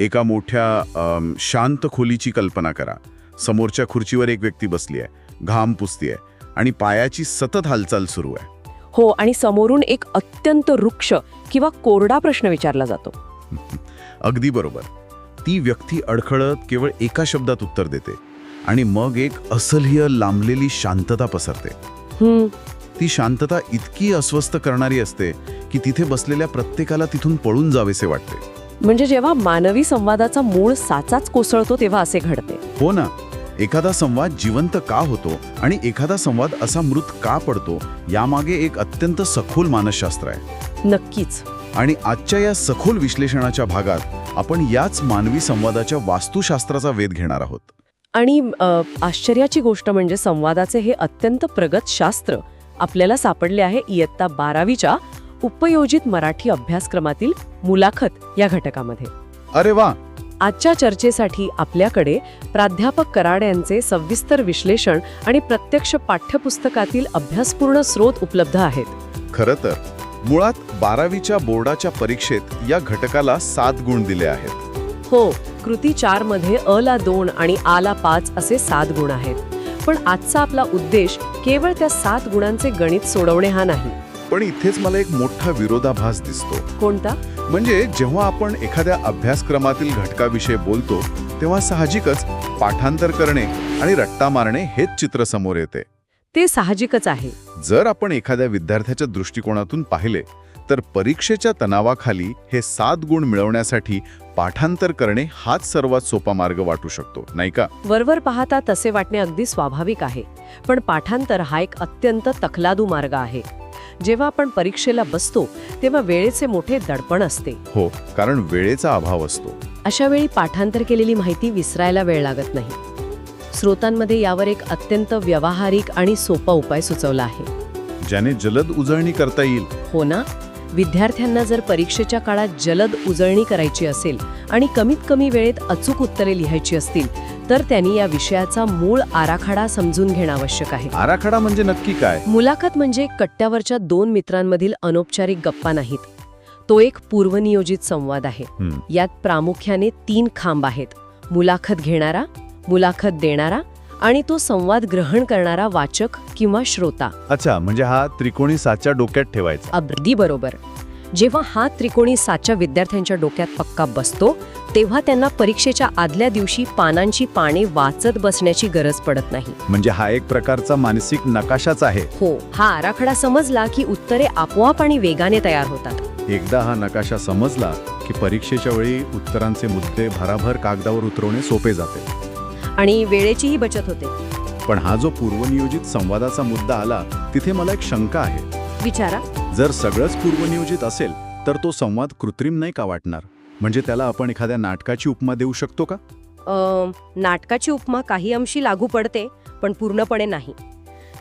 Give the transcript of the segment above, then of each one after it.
एका मोठ्या शांत खोलीची कल्पना करा. समोरच्या खुर्चीवर एक व्यक्ती बसली आहे, घाम पुसतीये आणि पायाची सतत हालचाल सुरू आहे. हो, आणि समोरून एक अत्यंत रुक्ष किंवा कोरडा प्रश्न विचारला जातो. अगदी बरोबर. ती व्यक्ती अडखळत केवळ एका शब्दात उत्तर देते आणि मग एक असह्य लांबलेली शांतता पसरते. ती शांतता इतकी अस्वस्थ करणारी असते की तिथे बसलेल्या प्रत्येकाला तिथून पळून जावेसे वाटते. म्हणजे जेव्हा मानवी संवादाचा मूळ साचाच कोसळतो तेव्हा असे घडते. हो ना. एखादा संवाद जिवंत का होतो आणि एखादा संवाद असा मृत का पडतो, यामागे एक अत्यंत सखोल मानसशास्त्र आहे. नक्कीच. आणि आजच्या या सखोल विश्लेषणाच्या भागात आपण याच मानवी संवादाच्या वास्तुशास्त्राचा वेध घेणार आहोत. आणि आश्चर्याची गोष्ट म्हणजे संवादाचे हे अत्यंत प्रगत शास्त्र आपल्याला सापडले आहे इयत्ता 12वीच्या उपयोजित मराठी अभ्यासक्रमातील मुलाखत या घटकामध्ये. अरे वा. आजच्या चर्चेसाठी आपल्याकडे प्राध्यापक कराड यांचे सविस्तर विश्लेषण आणि प्रत्यक्ष पाठ्यपुस्तकातील अभ्यासपूर्ण स्रोत उपलब्ध आहेत. खरं तर मुळात 12वीच्या बोर्डाच्या परीक्षेत या घटकाला 7 गुण दिले आहेत. हो, कृती 4 मध्ये अ ला 2 आणि आ ला 5 असे 7 गुण आहेत. पण आजचा आपला उद्देश केवळ त्या 7 गुणांचे गणित सोडवणे हा नाही. पण इथेच मला एक मोठा विरोधाभास दिसतो. कोणता? म्हणजे जेव्हा आपण एखाद्या अभ्यासक्रमातील घटकाविषयी बोलतो तेव्हा साहजिकच पाठांतर करणे आणि रट्टा मारणे हेच चित्र समोर येते. ते साहजिकच आहे. जर आपण एखाद्या विद्यार्थ्याच्या दृष्टिकोनातून पाहिले तर परीक्षेच्या तणावाखाली हे 7 गुण मिळवण्यासाठी पाठांतर करणे हाच सर्वात सोपा मार्ग वाटू शकतो, नाही का? वरवर पाहता तसे वाटणे अगदी स्वाभाविक आहे. पण पाठांतर हा एक अत्यंत तकलादू मार्ग आहे. जेव्हा आपण परीक्षेला बसतो तेव्हा वेळेचे मोठे दडपण असते. हो, कारण वेळेचा अभाव असतो. अशा वेळी पाठांतर केलेली माहिती विसरायला वेळ लागत नाही. स्रोतांमध्ये यावर एक अत्यंत व्यावहारिक आणि सोपा उपाय सुचवला आहे, ज्याने जलद उजळणी करता येईल. हो ना. विद्यार्थ्यांना जर परीक्षेच्या काळात जलद उजळणी करायची असेल आणि कमीत कमी वेळेत अचूक उत्तरे लिहायची असतील तर त्यांनी या विषयाचा मूळ आराखडा समजून घेणं आवश्यक आहे. आराखडा म्हणजे नक्की काय? मुलाखत म्हणजे कट्ट्यावरच्या 2 मित्रांमधील अनौपचारिक गप्पा नाहीत. तो एक पूर्वनियोजित संवाद आहे. यात प्रामुख्याने 3 खांब आहेत: मुलाखत घेणारा, मुलाखत देणारा आणि तो संवाद ग्रहण करणारा वाचक किंवा श्रोता. अच्छा, म्हणजे हा त्रिकोणी साच्या डोक्यात ठेवायचा. अगदी बरोबर. जेव्हा हा त्रिकोणी साच्या विद्यार्थ्यांच्या डोक्यात पक्का बसतो तेव्हा त्यांना परीक्षेच्या आदल्या दिवशी पानांची पाने वाचत बसण्याची गरज पडत नाही. म्हणजे हा एक प्रकारचा मानसिक नकाशाच आहे. हो, हा आराखडा समजला की उत्तरे आपोआप आणि वेगाने तयार होतात. एकदा हा नकाशा समजला की परीक्षेच्या वेळी उत्तरांचे मुद्दे भराभर कागदावर उतरवणे सोपे जाते आणि वेळेचीही बचत होते. पण हा जो पूर्वनियोजित संवादाचा मुद्दा आला तिथे मला एक शंका आहे. विचारा. जर सगळंच पूर्वनियोजित असेल तर तो संवाद कृत्रिम नाही का वाटणार? म्हणजे त्याला आपण एखाद्या नाटकाची उपमा देऊ शकतो का? नाटकाची उपमा काही अंशी लागू पडते, पण पूर्णपणे नाही.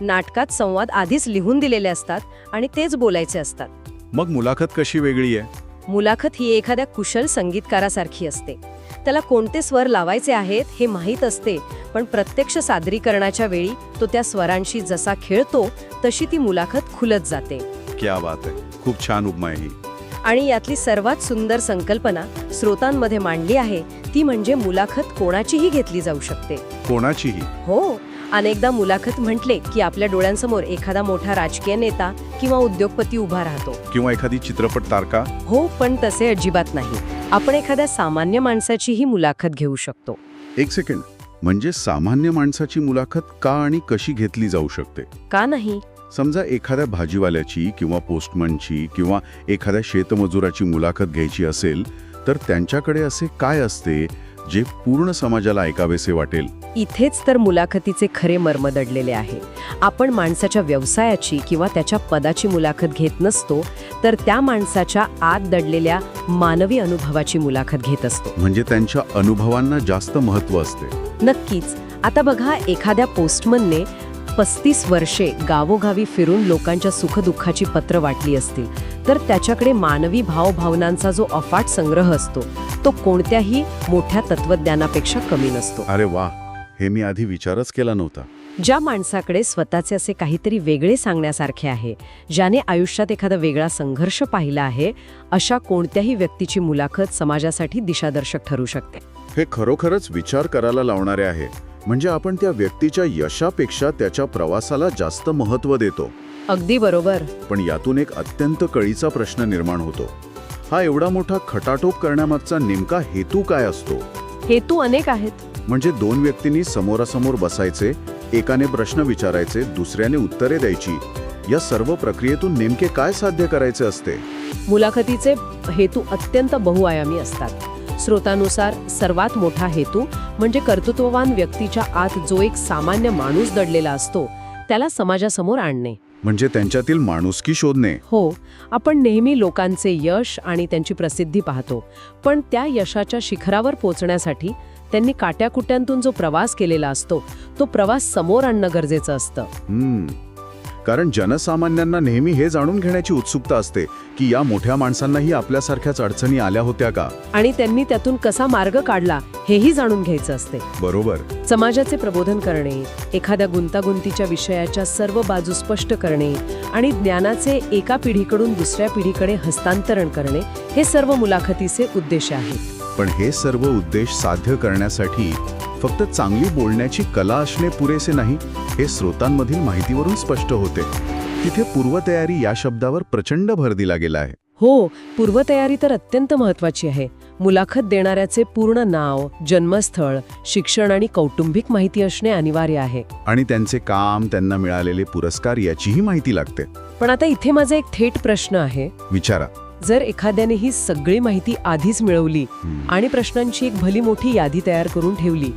नाटकात संवाद आधीच लिहून दिलेले असतात आणि तेच बोलायचे असतात. मग मुलाखत कशी वेगळी आहे? मुलाखत ही एखाद्या कुशल संगीतकारासारखी असते. त्याला कोणते स्वर लावायचे आहेत हे माहीत असते, पण प्रत्यक्ष सादरीकरणाच्या वेळी तो त्या स्वरांशी जसा खेळतो तशी ती मुलाखत खुलत जाते. क्या बात आहे. खूप छान उपमा आहे ही. आणि यातली सर्वात सुंदर संकल्पना स्रोतांमध्ये मांडली आहे ती म्हणजे मुलाखत कोणाचीही घेतली जाऊ शकते. कोणाचीही? हो. अनेकदा मुलाखत म्हटले की आपल्या डोळ्यांसमोर एखादा मोठा राजकीय नेता किंवा उद्योगपती उभा राहतो, किंवा एखादी चित्रपट तारका. हो, पण तसे अजिबात नाही. आपण एखाद्या सामान्य माणसाचीही मुलाखत घेऊ शकतो. एक सेकंड, म्हणजे सामान्य माणसाची मुलाखत का आणि कशी घेतली जाऊ शकते? का नाही? समजा एखाद्या भाजीवाल्याची किंवा पोस्टमनची किंवा एखाद्या शेतमजुराची मुलाखत घ्यायची असेल तर त्यांच्याकडे असे काय असते जे पूर्ण समाजाला ऐकावेसे वाटेल? इथेच तर मुलाखतीचे खरे मर्म दडलेले आहे. आपण माणसाच्या व्यवसायाची किंवा त्याच्या पदाची मुलाखत घेत नसतो, तर त्या माणसाच्या आत दडलेल्या मानवी अनुभवाची मुलाखत घेत असतो. म्हणजे त्यांच्या अनुभवांना जास्त महत्त्व असते. नक्कीच. आता बघा, एखाद्या पोस्टमनने 35 वर्षे गावोगावी फिरून लोकांच्या सुखदुःखाची पत्र वाटली असतील तर त्याच्याकडे मानवी भावभावनांचा जो अफाट संग्रह असतो तो कोणत्याही मोठ्या तत्वज्ञानापेक्षा कमी नसतो. अरे वा, हे मी आधी विचारच केला नव्हता. ज्या माणसाकडे स्वतःचे असे काहीतरी वेगळे सांगण्यासारखे आहे, ज्याने आयुष्यात एखादा वेगळा संघर्ष पाहिला आहे, अशा कोणत्याही व्यक्तीची मुलाखत समाजासाठी दिशादर्शक ठरू शकते. हे खरोखरच विचार करायला लावणारे आहे. म्हणजे आपण त्या व्यक्तीच्या यशापेक्षा त्याच्या प्रवासाला जास्त महत्त्व देतो. अगदी बरोबर. पण यातून एक अत्यंत कळीचा प्रश्न निर्माण होतो. हा एवढा मोठा खटाटोप करण्यामागचा नेमका हेतू काय असतो? हेतू अनेक आहेत. म्हणजे दोन व्यक्तींनी समोरासमोर बसायचे, एकाने प्रश्न विचारायचे, दुसऱ्याने उत्तरे द्यायची. या सर्व प्रक्रियेतून नेमके काय साध्य करायचे असते? मुलाखतीचे हेतू अत्यंत बहुआयामी असतात. स्रोतानुसार सर्वात मोठा हेतू म्हणजे कर्तृत्ववान व्यक्तीच्या आत जो एक सामान्य माणूस दडलेला असतो त्याला समाजासमोर आणणे. म्हणजे त्यांच्यातील माणुसकी शोधणे. हो, आपण नेहमी लोकांचे यश आणि त्यांची प्रसिद्धी पाहतो, पण त्या यशाच्या शिखरावर पोहोचण्यासाठी त्यांनी काट्याकुट्यांतून जो प्रवास केलेला असतो तो प्रवास समोर आणणं गरजेचं असतं. कारण जनसामान्यांना नेहमी हे जाणून घेण्याची उत्सुकता असते की या मोठ्या माणसांनाही आपल्यासारख्याच अडचणी आल्या होत्या का, आणि त्यांनी त्यातून कसा मार्ग काढला हेही जाणून घ्यायचं असते. बरोबर. समाजाचे प्रबोधन करणे, एखाद्या गुंतागुंतीच्या विषयाच्या सर्व बाजू स्पष्ट करणे आणि ज्ञानाचे एका पिढीकडून दुसऱ्या पिढीकडे हस्तांतरण करणे हे सर्व मुलाखतीचे उद्देश आहेत. पण हे सर्व उद्देश साध्य करण्यासाठी फक्त चांगली बोलण्याची कला असणे पुरेसे नाही, हे स्रोतांमधील माहितीवरून स्पष्ट होते. तिथे पूर्वतयारी या शब्दावर प्रचंड भर दिला गेला आहे. हो, पूर्वतयारी तर अत्यंत महत्वाची आहे. मुलाखत देणाऱ्याचे पूर्ण नाव, जन्मस्थळ, शिक्षण आणि कौटुंबिक माहिती असणे अनिवार्य आहे. आणि त्यांचे काम, त्यांना मिळालेले पुरस्कार याचीही माहिती लागते. पण आता इथे माझा एक थेट प्रश्न आहे. विचारा. जर एखाद्याने ही सगळी माहिती आधीच मिळवली आणि प्रश्नांची एक भली मोठी यादी तयार करून ठेवली,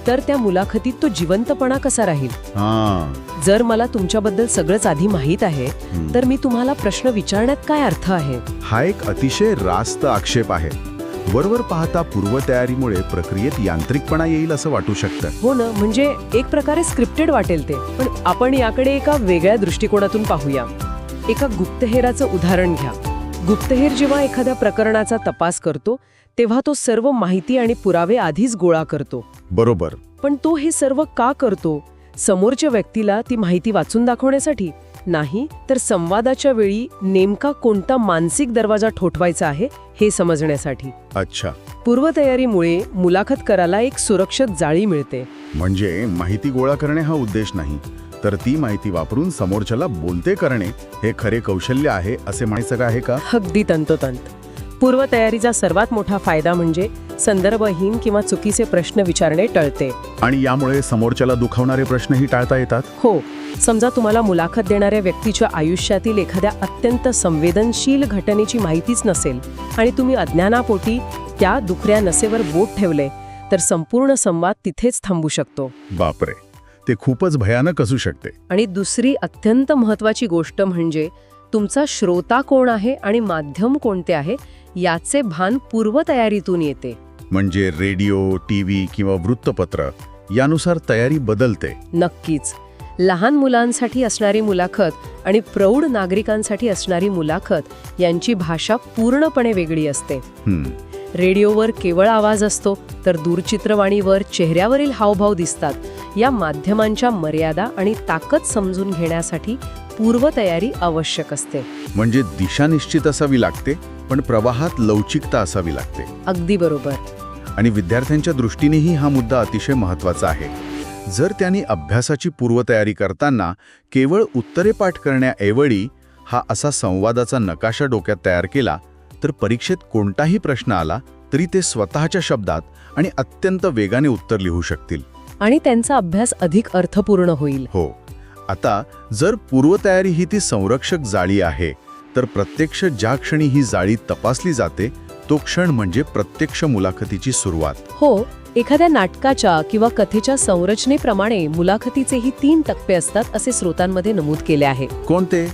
तर त्या मुलाखतीत तो जिवंतपणा कसा राहील? जर मला तुमच्याबद्दल सगळंच आधी माहीत आहे, तर मी तुम्हाला प्रश्न विचारण्यात काय अर्थ आहे? हा एक अतिशय रास्त आक्षेप आहे. वरवर पाहता पूर्वतयारीमुळे प्रक्रियेत यांत्रिकपणा येईल असं वाटू शकतं. हो ना, म्हणजे एक प्रकारे स्क्रिप्टेड वाटेल ते. पण आपण याकडे एका वेगळ्या दृष्टिकोनातून पाहूया. एका गुप्तहेराचं उदाहरण घ्या. गुप्तहेर जेव्हा एखाद्या प्रकरणाचा तपास करतो तेव्हा तो सर्व माहिती आणि पुरावे आधीच गोळा करतो. बरोबर. पण तो हे सर्व का करतो? समोरच्या व्यक्तीला ती माहिती वाचून दाखवण्यासाठी नाही, तर संवादाच्या वेळी नेमका कोणता मानसिक दरवाजा ठोठवायचा आहे हे समजण्यासाठी. अच्छा. पूर्वतयारीमुळे मुलाखत करायला एक सुरक्षित जाळी मिळते. म्हणजे माहिती गोळा करणे हा उद्देश नाही, तर ती माहिती वापरून समोरच्याला बोलते करणे हे खरे कौशल्य आहे असे म्हणायचं आहे का? अगदी तंतोतंत. पूर्वतयारीचा सर्वात मोठा फायदा म्हणजे संदर्भहीन किंवा चुकीचे प्रश्न विचारणे टळते. आणि यामुळे समोरच्याला दुखावणारे प्रश्नही टाळता येतात. हो, समजा तुम्हाला मुलाखत देणाऱ्या व्यक्तीच्या आयुष्यातील एखाद्या अत्यंत संवेदनशील घटनेची माहितीच नसेल आणि तुम्ही अज्ञानापोटी त्या दुखऱ्या नसेवर बोट ठेवले, तर संपूर्ण संवाद तिथेच थांबू शकतो. बापरे, ते खूपच भयानक असू शकते. आणि दुसरी अत्यंत महत्त्वाची गोष्ट म्हणजे तुमचा श्रोता कोण आहे आणि माध्यम कोणते आहे याचे भान पूर्वतयारीतून येते. म्हणजे रेडिओ, टीव्ही किंवा वृत्तपत्र यानुसार तयारी बदलते. नक्कीच. लहान मुलांसाठी असणारी मुलाखत आणि प्रौढ नागरिकांसाठी असणारी मुलाखत यांची भाषा पूर्णपणे वेगळी असते. रेडिओवर केवळ आवाज असतो, तर दूरचित्रवाणीवर चेहऱ्यावरील हावभाव दिसतात. या माध्यमांच्या मर्यादा आणि ताकद समजून घेण्यासाठी पूर्वतयारी आवश्यक असते. म्हणजे दिशा निश्चित असावी लागते, पण प्रवाहात लवचिकता असावी लागते. अगदी बरोबर. आणि विद्यार्थ्यांच्या दृष्टीनेही हा मुद्दा अतिशय महत्त्वाचा आहे. जर त्यांनी अभ्यासाची पूर्वतयारी करताना केवळ उत्तरे पाठ करण्याऐवजी हा असा संवादाचा नकाशा डोक्यात तयार केला, तर परीक्षेत कोणताही प्रश्न आला तरी ते स्वतःच्या शब्दात आणि अत्यंत वेगाने उत्तर लिहू शकतील. आणि त्यांचा अभ्यास अधिक अर्थपूर्ण होईल. हो. आता जर पूर्वतयारी ही ती संरक्षक जाळी आहे, तर प्रत्यक्ष ज्या क्षणी ही जाळी तपासली जाते तो क्षण म्हणजे प्रत्यक्ष मुलाखतीची सुरुवात. हो, एखाद्या नाटकाच्या किंवा कथेच्या संरचनेप्रमाणे मुलाखतीचेही 3 टप्पे असतात असे स्रोतांमध्ये नमूद केले आहे. कोणते?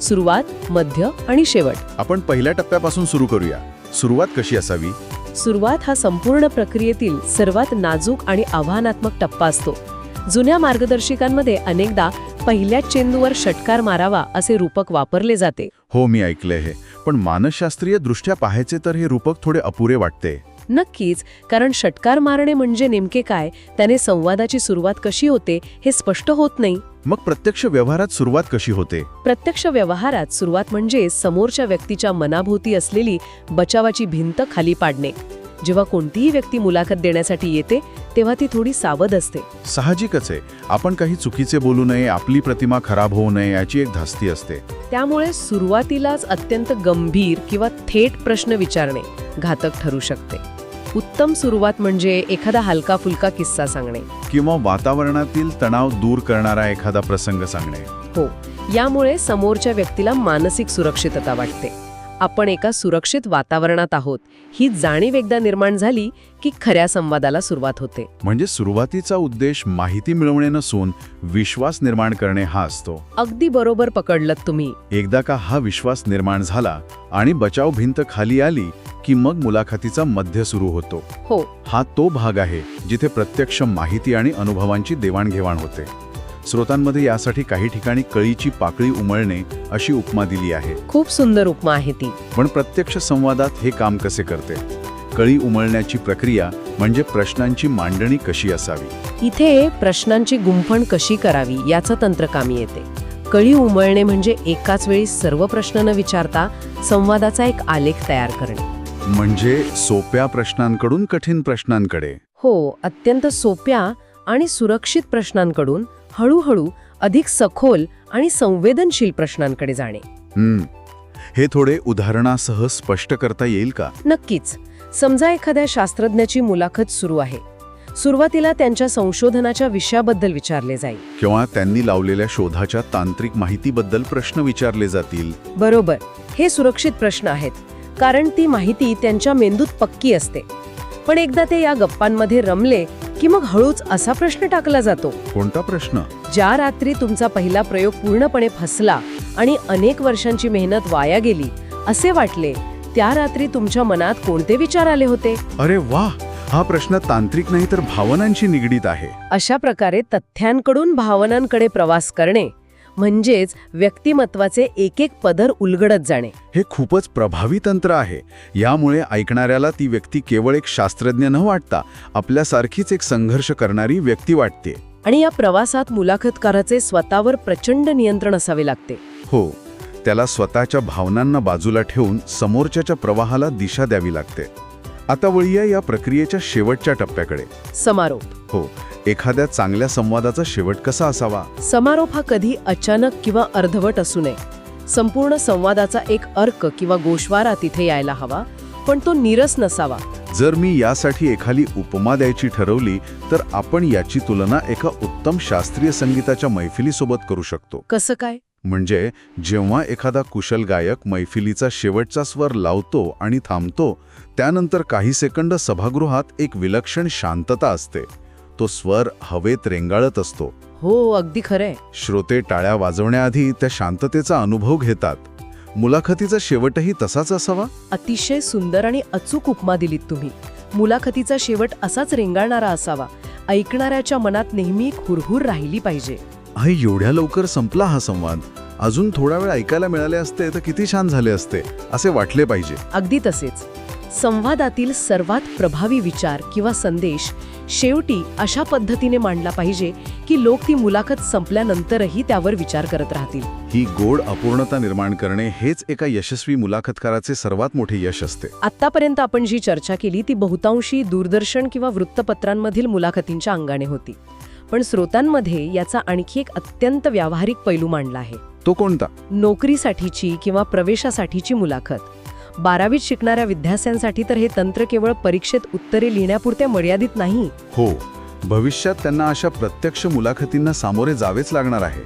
सुरुवात, मध्य आणि शेवट. आपण पहिल्या टप्प्यापासून सुरू करूया. सुरुवात कशी असावी? सुरुवात हा संपूर्ण प्रक्रियेतील सर्वात नाजूक आणि आव्हानात्मक टप्पा असतो. जुन्या मार्गदर्शिकांमध्ये अनेकदा पहिल्या चेंडूवर षटकार मारावा असे रूपक वापरले जाते. हो, मी ऐकले हे. पण मानसशास्त्रीय दृष्ट्या पाहायचे तर हे रूपक थोडे अपुरे वाटते. नक्कीच, कारण षटकार मारणे म्हणजे नेमके काय, त्याने संवादाची सुरुवात कशी होते हे स्पष्ट होत नाही. मग प्रत्यक्ष व्यवहारात सुरुवात कशी होते? प्रत्यक्ष व्यवहारात सुरुवात म्हणजे समोरच्या व्यक्तीच्या मनाभोवती असलेली बचावाची भिंत खाली पाडणे. जेव्हा कोणतीही व्यक्ती मुलाखत देण्यासाठी येते तेव्हा ती थोडी सावध असते. साहजिकच आहे, आपण काही चुकीचे बोलू नये, आपली प्रतिमा खराब होऊ नये याची एक धास्ती असते. त्यामुळे सुरुवातीलाच अत्यंत गंभीर किंवा थेट प्रश्न विचारणे घातक ठरू शकते. उत्तम सुरुवात म्हणजे एखादा हलका फुलका किस्सा सांगणे किंवा वातावरणातील तणाव दूर करणारा एखादा प्रसंग सांगणे. हो, यामुळे समोरच्या व्यक्तीला मानसिक सुरक्षितता वाटते. आपण एका सुरक्षित वातावरणात आहोत ही जाणीव एकदा निर्माण झाली की खऱ्या संवादाला सुरुवात होते. म्हणजे सुरुवातीचा उद्देश माहिती मिळवणे नसून विश्वास निर्माण करणे हा असतो. अगदी बरोबर पकडलत तुम्ही. एकदा का हा विश्वास निर्माण झाला आणि बचाव भिंत खाली आली की मग मुलाखतीचा मध्य सुरू होतो. हो, हा तो भाग आहे जिथे प्रत्यक्ष माहिती आणि अनुभवांची देवाणघेवाण होते. स्रोतांमध्ये यासाठी काही ठिकाणी कळीची पाकळी उमळणे अशी उपमा दिली आहे. खूप सुंदर उपमा आहे ती. पण प्रत्यक्ष संवादात हे काम कसे करते? कळी उमळण्याची प्रक्रिया म्हणजे प्रश्नांची मांडणी कशी असावी. इथे प्रश्नांची गुंफण कशी करावी याचं तंत्र कामी येते. कळी उमळणे म्हणजे एकाच वेळी सर्व प्रश्न न विचारता संवादाचा एक आलेख तयार करणे. म्हणजे सोप्या प्रश्नांकडून कठीण प्रश्नांकडे. हो, अत्यंत सोप्या आणि सुरक्षित प्रश्नांकडून हळूहळू अधिक सखोल आणि संवेदनशील प्रश्नांकडे जाणे. हे थोडे उदाहरणासह स्पष्ट करता येईल का? नक्कीच. समजा एखाद्या शास्त्रज्ञाची मुलाखत सुरू आहे. सुरुवातीला त्यांच्या संशोधनाच्या विषयाबद्दल विचारले जाईल किंवा त्यांनी लावलेल्या शोधाच्या तांत्रिक माहितीबद्दल प्रश्न विचारले जातील. बरोबर, हे सुरक्षित प्रश्न आहेत कारण ती माहिती त्यांच्या मेंदूत पक्की असते. पण एकदा ते या गप्पांमध्ये रमले की मग हळूच असा प्रश्न टाकला जातो. कोणता प्रश्न? ज्या रात्री तुमचा पहिला प्रयोग पूर्णपणे फसला आणि अनेक वर्षांची मेहनत वाया गेली असे वाटले, त्या रात्री तुमच्या मनात कोणते विचार आले होते? अरे वा, हा प्रश्न तांत्रिक नाही तर भावनांशी निगडीत आहे. अशा प्रकारे तथ्यांकडून भावनांकडे प्रवास करणे म्हणजेच व्यक्तिमत्वाचे एक एक पदर उलगडत जाणे. हे खूपच प्रभावी तंत्र आहे. यामुळे ऐकणाऱ्याला ती व्यक्ती केवळ एक शास्त्रज्ञ न वाटता आपल्यासारखीच एक संघर्ष करणारी व्यक्ती वाटते. आणि या प्रवासात मुलाखतकाराचे स्वतःवर प्रचंड नियंत्रण असावे लागते. हो, त्याला स्वतःच्या भावनांना बाजूला ठेवून समोरच्याच्या प्रवाहाला दिशा द्यावी लागते. आता वळूया या प्रक्रियेच्या शेवटच्या टप्प्याकडे. समारोप. हो, एखाद्या चांगल्या संवादाचा शेवट कसा असावा? समारोप हा कधी अचानक किंवा अर्धवट असू नये. संपूर्ण संवादाचा एक अर्क किंवा गोषवारा तिथे यायला हवा, पण तो नीरस नसावा. जर मी यासाठी एखादी उपमा द्यायची ठरवली तर आपण याची तुलना एका उत्तम शास्त्रीय संगीताच्या मैफिलीसोबत करू शकतो. कसं काय? म्हणजे जेव्हा एखादा कुशल गायक मैफिलीचा शेवटचा स्वर लावतो आणि थांबतो, त्यानंतर काही सेकंद सभागृहात एक विलक्षण शांतता असते. तो स्वर हवेत रेंगाळत असतो. हो, अगदी खरंय. श्रोते टाळ्या वाजवण्याआधी त्या शांततेचा अनुभव घेतात. मुलाखतीचा शेवटही तसाच असावा. अतिशय सुंदर आणि अचूक उपमा दिलीत तुम्ही. मुलाखतीचा शेवट असाच रेंगाळणारा असावा. ऐकणाऱ्याच्या मनात नेहमी एक हुरहुर राहिली पाहिजे. एवढ्या लवकर संपला हा संवाद, अजून थोडा वेळ ऐकायला मिळाले असते तर किती छान झाले असते असे वाटले पाहिजे. अगदी तसेच. संवादातील सर्वात प्रभावी विचार किंवा संदेश शेवटी अशा पद्धतीने मांडला पाहिजे की लोक ती मुलाखत संपल्यानंतरही त्यावर विचार करत राहतील. ही गोड अपूर्णता निर्माण करणे हेच एका यशस्वी मुलाखतकाराचे सर्वात मोठे यश असते. आतापर्यंत आपण जी चर्चा केली ती बहुतांशी दूरदर्शन किंवा वृत्तपत्रांमधील मुलाखतींच्या अंगाने होती. पण श्रोतांमध्ये याचा आणखी एक अत्यंत व्यावहारिक पैलू मांडला आहे. तो कोणता? नोकरीसाठीची किंवा प्रवेशासाठीची मुलाखत. 12वीत शिकणाऱ्या विद्यार्थ्यांसाठी तर हे तंत्र केवळ परीक्षेत उत्तरे लिहिण्यापुरते मर्यादित नाही. हो, भविष्यात त्यांना अशा प्रत्यक्ष मुलाखतींना सामोरे जावेच लागणार आहे.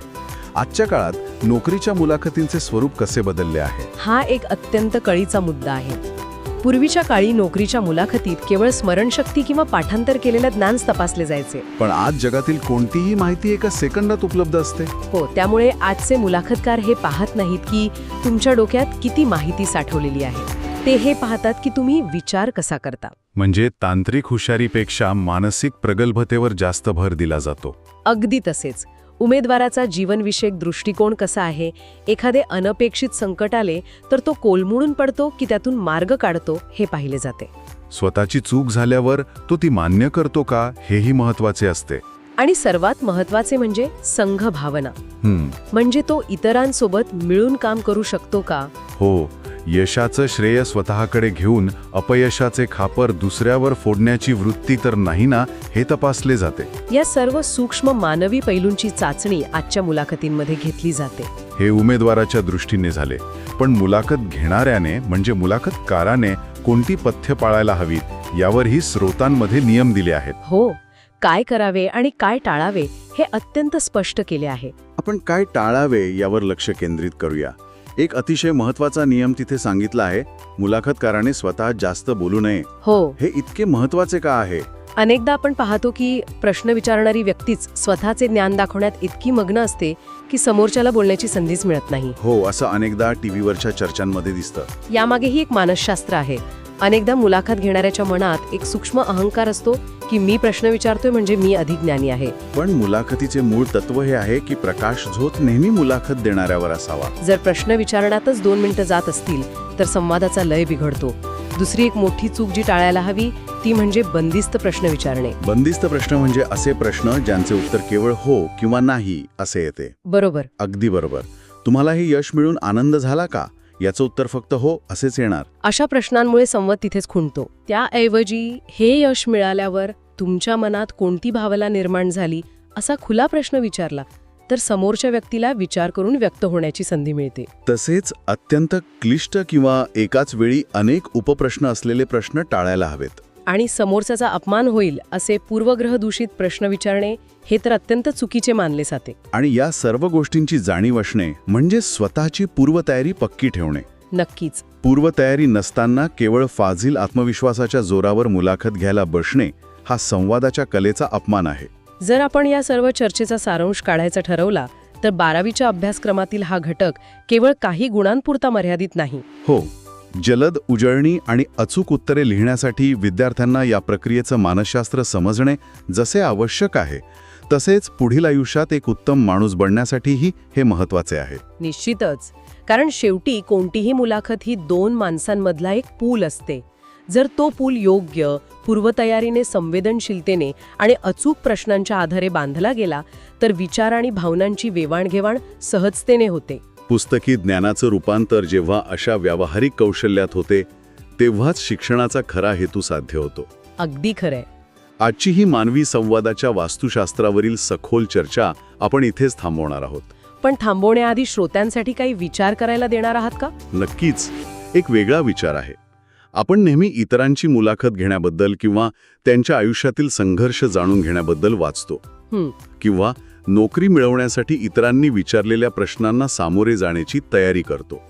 आजच्या काळात नोकरीच्या मुलाखतींचे स्वरूप कसे बदलले आहे? हा एक अत्यंत कळीचा मुद्दा आहे. पूर्वीच्या काळी नोकरीच्या मुलाखतीत केवळ स्मरणशक्ती किंवा पाठांतर केलेलं ज्ञान तपासले जायचे. पण आज जगातील कोणतीही माहिती एका सेकंदात उपलब्ध असते. हो, त्यामुळे आजचे मुलाखतकार हे पाहत नाहीत की तुमच्या डोक्यात किती माहिती साठवलेली आहे. ते हे पाहतात की तुम्ही विचार कसा करता. म्हणजे तांत्रिक हुशारीपेक्षा मानसिक प्रगल्भतेवर जास्त भर दिला जातो. अगदी तसेच. उमेदवाराचा जीवनविषयक दृष्टिकोन कसा आहे, एखादे अनपेक्षित संकट आले तर तो कोलमडून पडतो की त्यातून मार्ग काढतो हे पाहिले जाते. स्वतःची चूक झाल्यावर तो ती मान्य करतो का हेही महत्वाचे असते. आणि सर्वात महत्वाचे म्हणजे संघ भावना. हं, म्हणजे तो इतरांसोबत मिळून काम करू शकतो का? हो, यशाचं श्रेय स्वतःकडे घेऊन अपयशाचे खापर दुसऱ्यावर फोडण्याची वृत्ती तर नाही ना, हे तपासले जाते. या सर्व सूक्ष्म मानवी पैलूंची चाचणी आजच्या मुलाखतींमध्ये घेतली जाते. हे उमेदवाराच्या दृष्टीने झाले, पण मुलाखत घेणाऱ्याने म्हणजे मुलाखतकाराने कोणती पथ्य पाळायला हवीत यावरही स्रोतांमध्ये नियम दिले आहेत. हो, काय करावे आणि काय टाळावे हे अत्यंत स्पष्ट केले आहे. आपण काय टाळावे यावर लक्ष केंद्रित करूया. एक अतिशय महत्वाचा नियम तिथे सांगितला आहे, मुलाखतकाराने स्वतः जास्त बोलू नये. हो, हे इतके महत्वाचे का आहे? अनेकदा आपण पाहतो की प्रश्न विचारणारी व्यक्तीच स्वतःचे ज्ञान दाखवण्यात इतकी मग्न असते की समोरच्याला बोलण्याची संधीच मिळत नाही. हो, असं अनेकदा टीव्हीवरच्या चर्चांमध्ये दिसतं. यामागेही एक मानसशास्त्र आहे. अनेकदा मुलाखत घेणाऱ्याच्या मनात एक सूक्ष्म अहंकार असतो की मी प्रश्न विचारतोय म्हणजे मी अधिक ज्ञानी आहे. पण मुलाखतीचे मूळ तत्व हे आहे की प्रकाश झोत नेहमी मुलाखत देणाऱ्यावर असावा. जर प्रश्न विचारण्यातच 2 मिनिटं जात असतील तर संवादाचा लय बिघडतो. दुसरी एक मोठी चूक जी टाळायला हवी ती म्हणजे बंदिस्त प्रश्न विचारणे. बंदिस्त प्रश्न म्हणजे असे प्रश्न ज्यांचे उत्तर केवळ हो किंवा नाही असे येते. बरोबर. अगदी बरोबर. तुम्हाला हे यश मिळून आनंद झाला का, याचं उत्तर फक्त हो असेच येणार. अशा प्रश्नांमुळे संवाद तिथेच खुंटतो. त्याऐवजी हे यश मिळाल्यावर तुमच्या मनात कोणती भावना निर्माण झाली असा खुला प्रश्न विचारला तर समोरच्या व्यक्तीला विचार करून व्यक्त होण्याची संधी मिळते. तसेच अत्यंत क्लिष्ट किंवा एकाच वेळी अनेक उपप्रश्न असलेले प्रश्न टाळायला हवेत. आणि समोरच्याचा अपमान होईल असे पूर्वग्रह दूषित प्रश्न विचारणे हे तर अत्यंत चुकीचे मानले जाते. आणि या सर्व गोष्टींची जाणीव असणे म्हणजे स्वतःची पूर्वतयारी पक्की ठेवणे. नक्कीच. पूर्वतयारी नसताना केवळ फाजील आत्मविश्वासाच्या जोरावर मुलाखत घ्यायला बसणे हा संवादाच्या कलेचा अपमान आहे. जर आपण या सर्व चर्चेचा सारांश काढायचा ठरवला तर 12वीच्या अभ्यासक्रमातील हा घटक केवळ काही गुणांपुरता मर्यादित नाही. हो, जलद, उजळणी आणि अचूक उत्तरे लिहिण्यासाठी विद्यार्थ्यांना या प्रक्रियेचं मानसशास्त्र समजणे जसे आवश्यक आहे तसेच पुढील आयुष्यात एक उत्तम माणूस बनण्यासाठीही हे महत्त्वाचे आहे. निश्चितच. कारण शेवटी कोणतीही मुलाखत ही 2 माणसांमधला एक पूल असते. जर तो पूल योग्य, पूर्वतयारीने, संवेदनशीलतेने आणि अचूक प्रश्नांच्या आधारे बांधला गेला तर विचार आणि भावनांची देवाणघेवाण सहजतेने होते. पुस्तकी ज्ञानाचं रूपांतर जेव्हा अशा व्यावहारिक कौशल्यात होते तेव्हाच शिक्षणाचा खरा हेतू साध्य होतो. अगदी खरंय. आजची ही मानवी संवादाच्या वास्तुशास्त्रावरील सखोल चर्चा आपण इथेच थांबवणार आहोत. पण थांबवण्याआधी श्रोत्यांसाठी काही विचार करायला देणार आहात का? नक्कीच. एक वेगळा विचार आहे. आपण नेहमी इतरांची मुलाखत घेण्याबद्दल किंवा त्यांच्या आयुष्यातील संघर्ष जाणून घेण्याबद्दल वाचतो किंवा नोकरी मिळवण्यासाठी इतरांनी विचारलेल्या प्रश्नांना सामोरे जाण्याची तयारी करतो.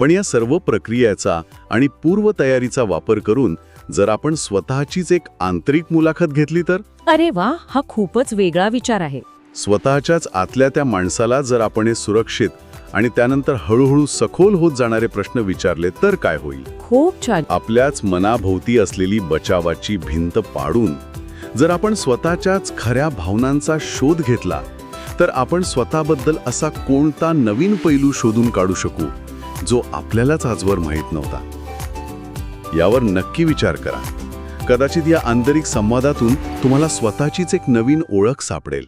पण या सर्व प्रक्रियेचा आणि पूर्वतयारीचा वापर करून जर आपण स्वतःचीच एक आंतरिक मुलाखत घेतली तर? अरे वा, हा खूपच वेगळा विचार आहे. स्वतःच्याच आतल्या त्या माणसाला जर आपण हे सुरक्षित आणि त्यानंतर हळूहळू सखोल होत जाणारे प्रश्न विचारले तर काय होईल? खूप छान. आपल्याच मनाभोवती असलेली बचावाची भिंत पाडून जर आपण स्वतःच्याच खऱ्या भावनांचा शोध घेतला तर आपण स्वतःबद्दल असा कोणता नवीन पैलू शोधून काढू शकू जो आपल्यालाच आजवर माहीत नव्हता. यावर नक्की विचार करा. कदाचित या आंतरिक संवादातून तुम्हाला स्वतःचीच एक नवीन ओळख सापडेल.